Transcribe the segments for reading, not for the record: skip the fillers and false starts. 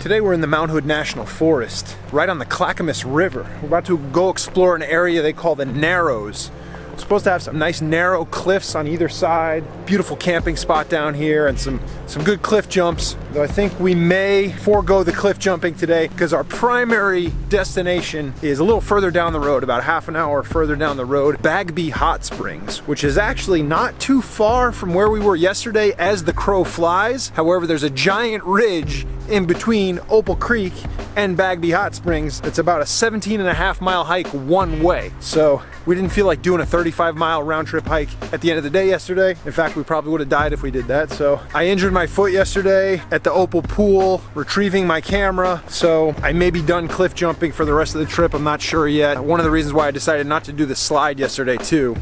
Today we're in the Mount Hood National Forest, right on the Clackamas River. We're about to go explore an area they call the Narrows. We're supposed to have some nice narrow cliffs on either side, beautiful camping spot down here, and some good cliff jumps. Though I think we may forego the cliff jumping today because our primary destination is a little further down the road, about half an hour further down the road, Bagby Hot Springs, which is actually not too far from where we were yesterday as the crow flies. However, there's a giant ridge in between Opal Creek and Bagby Hot Springs. It's about a 17.5-mile hike one way. So we didn't feel like doing a 35-mile round trip hike at the end of the day yesterday. In fact, we probably would have died if we did that. So I injured my foot yesterday at the Opal pool, retrieving my camera. So I may be done cliff jumping for the rest of the trip. I'm not sure yet. One of the reasons why I decided not to do the slide yesterday too.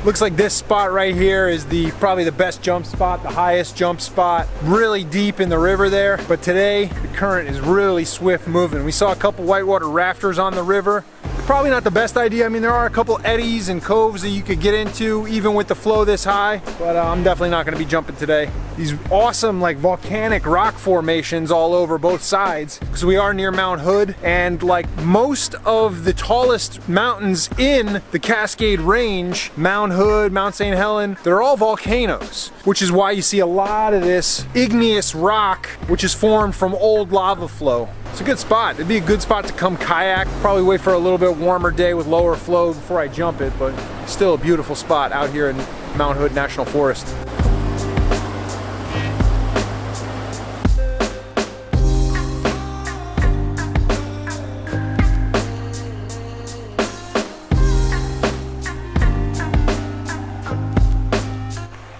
Looks like this spot right here is probably the best jump spot, the highest jump spot, really deep in the river there. But today, the current is really swift moving. We saw a couple whitewater rafters on the river. Probably not the best idea. I mean, there are a couple eddies and coves that you could get into even with the flow this high, but I'm definitely not gonna be jumping today. These awesome like volcanic rock formations all over both sides, because we are near Mount Hood, and like most of the tallest mountains in the Cascade Range, Mount Hood, Mount St. Helen, they're all volcanoes, which is why you see a lot of this igneous rock, which is formed from old lava flow. It's a good spot. It'd be a good spot to come kayak. Probably wait for a little bit warmer day with lower flow before I jump it, but still a beautiful spot out here in Mount Hood National Forest.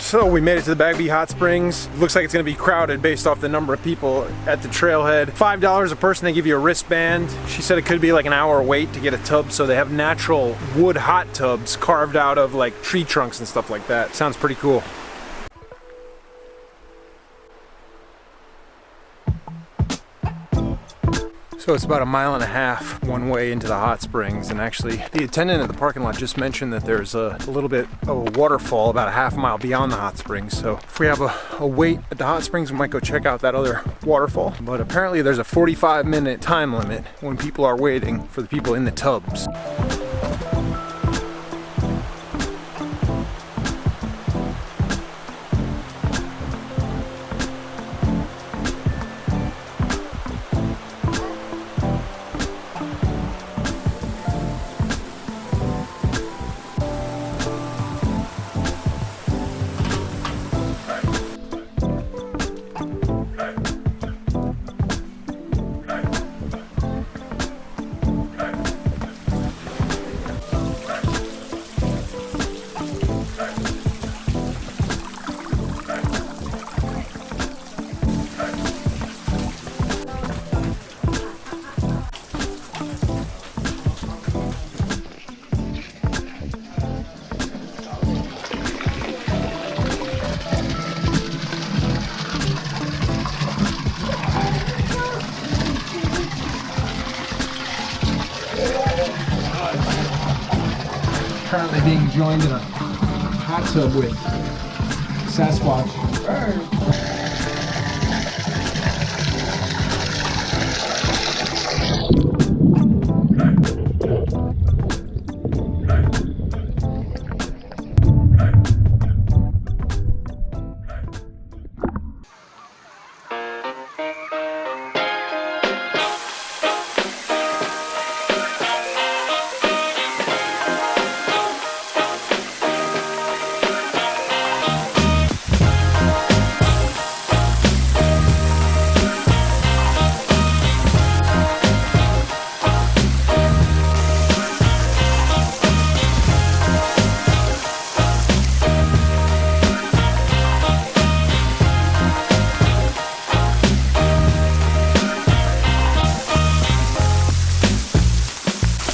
So we made it to the Bagby Hot Springs. Looks like it's gonna be crowded based off the number of people at the trailhead. $5 a person, they give you a wristband. She said it could be like an hour wait to get a tub, so they have natural wood hot tubs carved out of like tree trunks and stuff like that. Sounds pretty cool. So it's about 1.5 miles one way into the hot springs, and actually the attendant at the parking lot just mentioned that there's a little bit of a waterfall about a half mile beyond the hot springs. So if we have a wait at the hot springs, we might go check out that other waterfall. But apparently there's a 45-minute time limit when people are waiting for the people in the tubs. Currently being joined in a hot tub with Sasquatch.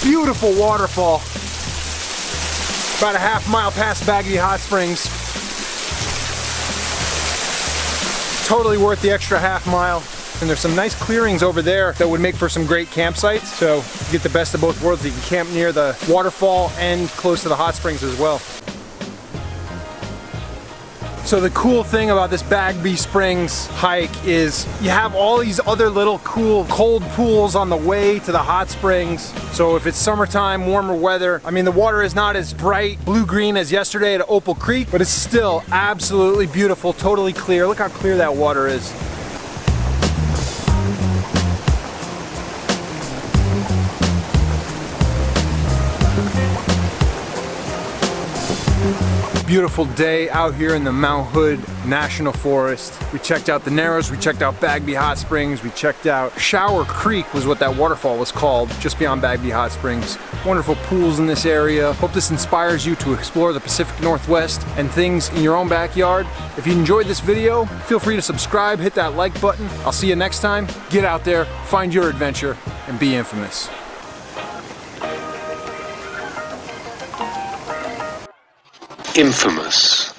Beautiful waterfall. About a half mile past Bagby Hot Springs. Totally worth the extra half mile. And there's some nice clearings over there that would make for some great campsites. So you get the best of both worlds. You can camp near the waterfall and close to the hot springs as well. So the cool thing about this Bagby Springs hike is you have all these other little cool cold pools on the way to the hot springs. So if it's summertime, warmer weather, I mean the water is not as bright blue-green as yesterday at Opal Creek, but it's still absolutely beautiful, totally clear. Look how clear that water is. Beautiful day out here in the Mount Hood National Forest. We checked out the Narrows, we checked out Bagby Hot Springs, we checked out Shower Creek was what that waterfall was called, just beyond Bagby Hot Springs. Wonderful pools in this area. Hope this inspires you to explore the Pacific Northwest and things in your own backyard. If you enjoyed this video, feel free to subscribe, hit that like button. I'll see you next time. Get out there, find your adventure, and be infamous. Infamous.